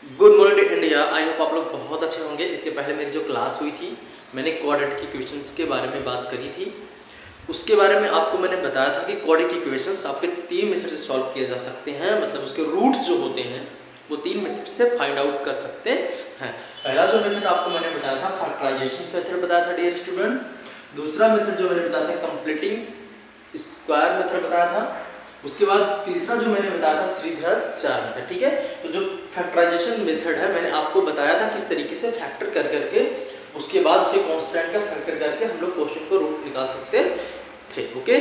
Good morning India. I hope आप लोग बहुत अच्छे होंगे। इसके पहले मेरी जो क्लास हुई थी मैंने क्वाड्रेटिक की इक्वेशंस के बारे में बात करी थी। उसके बारे में आपको मैंने बताया था कि क्वाड्रेटिक इक्वेशंस आपके 3 मेथड से सॉल्व किए जा सकते हैं, मतलब उसके रूट्स जो होते हैं वो 3 मेथड से फाइंड आउट कर सकते हैं। पहला जो मेथड आपको मैंने बताया था फैक्टराइजेशन मेथड बताया था डियर स्टूडेंट। दूसरा मेथड जो मैंने बताया था कंप्लीटिंग स्क्वायर मेथड बताया था। उसके बाद तीसरा जो मैंने बताया था श्रीधराचार्य मेथड। ठीक है, तो जो फैक्टराइजेशन मेथड है मैंने आपको बताया था किस तरीके से फैक्टर कर करके उसके बाद उसके कांस्टेंट का फैक्टर करके हम लोग क्वेश्चन को रूट निकाल सकते थे। ओके,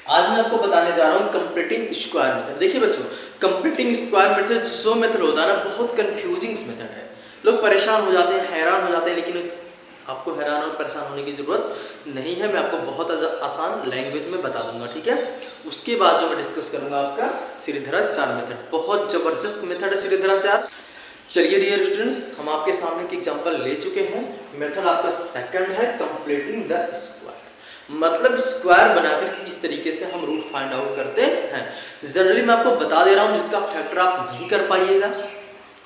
आज मैं आपको बताने जा रहा हूँ कंप्लीटिंग स्क्वायर मेथड। देखिए बच्चों, कंप्लीटिंग स्क्वायर मेथड जो मेथड होता है ना, बहुत कंफ्यूजिंग मेथड है। लोग परेशान हो जाते हैं, हैरान हो जाते हैं, लेकिन आपको हैरान और परेशान होने की जरूरत नहीं है। मैं आपको बहुत आसान लैंग्वेज में बता दूंगा। ठीक है, उसके बाद जो मैं डिस्कस करूंगा आपका श्रीधराचार्य मेथड। बहुत जबरदस्त मेथड है श्रीधराचार्य। चलिए डियर स्टूडेंट्स, हम आपके सामने एक एग्जांपल ले चुके हैं। मेथड आपका सेकंड है कंप्लीटिंग द स्क्वायर, मतलब स्क्वायर बनाकर के किस तरीके से हम रूट फाइंड आउट करते हैं। जनरली मैं आपको बता दे रहा हूं, जिसका फैक्टर आप नहीं कर पाइएगा,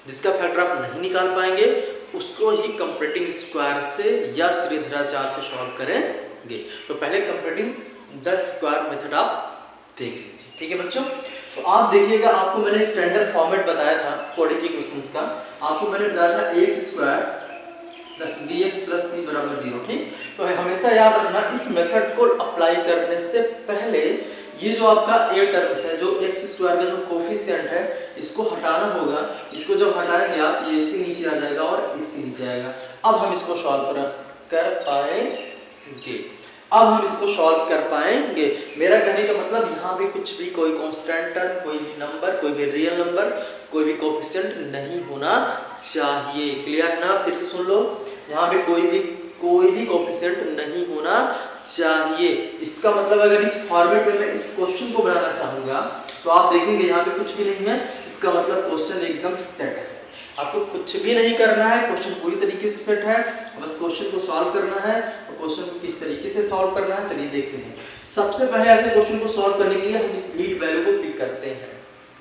जिसका फैक्टर आप नहीं निकाल पाएंगे, उसको ही कंप्लीटिंग स्क्वायर से या श्रीधराचार्य से सॉल्व करेंगे। तो पहले कंप्लीटिंग द स्क्वायर मेथड आप देख लीजिए। ठीक है बच्चों, तो आप देखिएगा, आपको मैंने स्टैंडर्ड फॉर्मेट बताया था क्वाड्रेटिक इक्वेशंस का। आपको मैंने बताया था ax square plus bx plus c बराबर 0। ठीक, तो हमेशा याद रखना इस मेथड को अप्लाई करने से पहले ये जो आपका a टर्म्स है, जो x स्क्वायर का जो कोफिशिएंट है, इसको हटाना होगा। इसको जब हटाएंगे आप, ये इसके नीचे आ जाएगा और इसके नीचे आएगा। अब हम इसको सॉल्व कर पाएंगे। अब हम इसको सॉल्व कर पाएंगे। मेरा कहने का मतलब यहाँ पे कुछ भी कोई कांस्टेंट टर्म, कोई भी नंबर, कोई भी रियल नंबर, कोई भी कोफिशिएंट नहीं होना चाहिए। क्लियर है ना? फिर से सुन लो, यहाँ पे कोई भी कोफिशिएंट नहीं होना चाहिए। इसका मतलब अगर इस फॉर्मेट में मैं इस क्वेश्चन को बनाना चाहूंगा तो आप देखेंगे यहाँ पे कुछ भी नहीं है। इसका मतलब क्वेश्चन एकदम सेट है। आपको कुछ भी नहीं करना है, क्वेश्चन पूरी तरीके से सेट है। बस क्वेश्चन को सॉल्व करना है। और क्वेश्चन को किस तरीके से सॉल्व करना है, चलिए देखते हैं। सबसे पहले ऐसे क्वेश्चन को सॉल्व करने के लिए हम इस मीड वैल्यू को पिक करते हैं।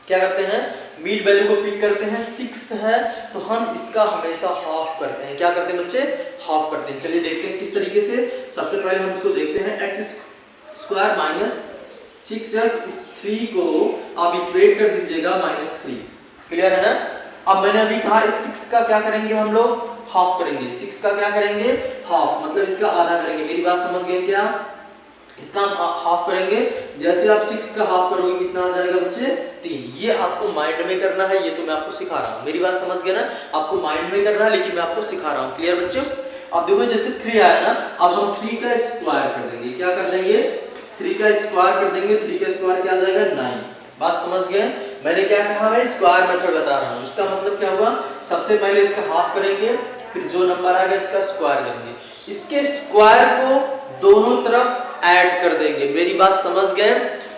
क्या करते हैं? मीड वैल्यू को पिक करते हैं। 6 है तो हम इसका हमेशा हाफ करते हैं। क्या करते हैं बच्चे? हाफ करते हैं। चलिए देखते हैं किस तरीके से। सबसे पहले हम इसको देखते हैं, एक्स स्क्वायर माइनस 6s, इस 3 को आप इक्वेट कर दीजिएगा -3। क्लियर है ना? अब मैंने अभी कहा इस 6 का क्या करेंगे हम लोग? हाफ करेंगे। 6 का क्या करेंगे? हाफ, मतलब इसका आधा करेंगे। मेरी बात समझ गए क्या? इसका हाफ करेंगे। जैसे आप 6 का हाफ करोगे कितना आ जाएगा बच्चे? 3। ये आपको माइंड में करना है, ये तो मैं आपको सिखा रहा हूँ। मेरी बात समझ गए ना? आपको माइंड में करना है, लेकिन मैं आपको सिखा रहा हूँ। क्लियर बच्चों? अब देखो जैसे 3 आया ना, अब हम 3 का स्क्वायर कर देंगे। क्या कर देंगे? 3 का स्क्वायर कर देंगे। 3 का स्क्वायर क्या आ जाएगा? 9। बात समझ गए? मैंने क्या कहा? मैं स्क्वायर मेथड बता रहा हूँ। इसका मतलब क्या हुआ? सबसे पहले इसका हाफ करेंगे, फिर जो नंबर आएगा इसका स्क्वायर करेंगे। इसके स्क्वायर को दोनों तरफ ऐड कर देंगे। मेरी बात समझ गए?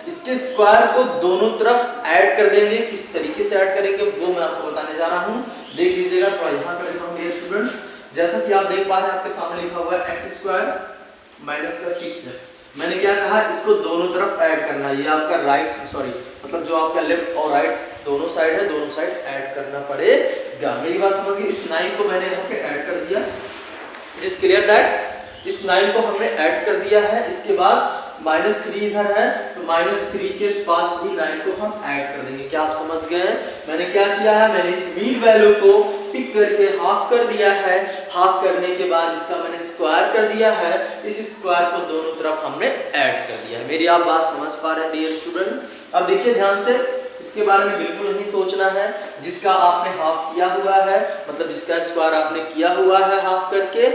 इसके स्क्वायर को दोनों तरफ ऐड कर देंगे। किस तरीके से ऐड करेंगे वो मैं आपको बताने जा रहा हूँ। देख लीजिएगा, थोड़ा यहाँ कर देता हूँ स्टूडेंट्स। जैसा कि आप देख पा रहे हैं, आपके सामने लिखा हुआ है एक्स स्क्वायर माइनस का 6x। मैंने क्या कहा? इसको दोनों तरफ ऐड करना है। ये आपका मतलब जो आपका लेफ्ट और राइट दोनों साइड है, दोनों साइड ऐड करना पड़ेगा। मेरी बात समझिए। इस 9 को मैंने यहाँ पे ऐड कर दिया। इट इज क्लियर दैट इस 9 को हमने ऐड कर दिया है। इसके बाद -3 इधर है, तो -3 के पास भी 9 को हम ऐड कर देंगे। क्या आप समझ गए? मैंने क्या किया है? मैंने इस मीड वैल्यू को पिक करके हाफ कर दिया है। हाफ करने के बाद इसका मैंने स्क्वायर कर दिया है। इस स्क्वायर को दोनों तरफ हमने ऐड कर दिया है। मेरी आप बात समझ पा रहे हैं डियर स्टूडेंट? अब देखिए ध्यान से, इसके बारे में बिल्कुल नहीं सोचना है। जिसका आपने हाफ किया हुआ है, मतलब जिसका स्क्वायर आपने किया हुआ है हाफ करके,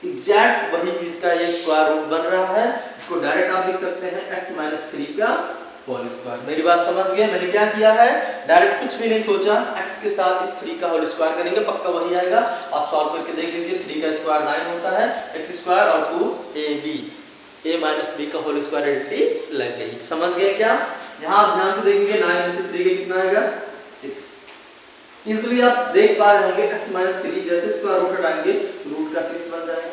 एग्जैक्ट वही चीज का ये स्क्वायर रूट बन रहा है। इसको डायरेक्ट आप लिख सकते हैं x - 3 का होल स्क्वायर। मेरी बात समझ गए? मैंने क्या किया है? डायरेक्ट कुछ भी नहीं सोचा, x के साथ इस 3 का होल स्क्वायर करेंगे, पक्का वही आएगा। आप सॉल्व करके देख लीजिए। 3 का स्क्वायर 9 होता है, x स्क्वायर और 2ab, a - b का होल स्क्वायर एडिटी लग गई। समझ गए क्या? यहाँ आप ध्यान से देखेंगे, 9 में से 3 का कितना आएगा? 6। इसलिए आप देख पा रहे होंगे x - 3 जैसे स्क्वायर रूट हटाएंगे, रूट का 6 बन जाएगा।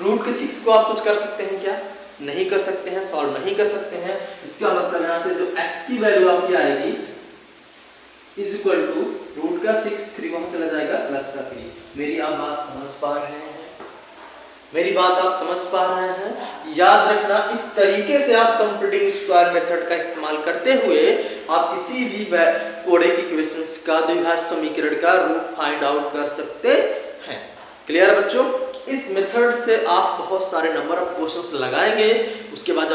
रूट के 6 को आप कुछ कर सकते हैं क्या? नहीं कर सकते हैं, सॉल्व नहीं कर सकते हैं। इसका मतलब यहाँ से जो x की वैल्यू आपकी आएगी इज इक्वल टू रूट का 6 3 वहां चला जाएगा प्लस का 3। मेरी आप बात समझ पा रहे हैं? मेरी बात आप समझ पा रहे हैं? याद रखना, इस तरीके से आप कंप्यूटिंग स्क्वायर मेथड का इस्तेमाल करते हुए आप किसी भी कोडिक इक्वेशंस का द्विघात समीकरण का रूट फाइंड आउट कर सकते हैं। क्लियर है बच्चों? इस मेथड से आप बहुत सारे नंबर ऑफ क्वेश्चंस लगाएंगे, उसके बाद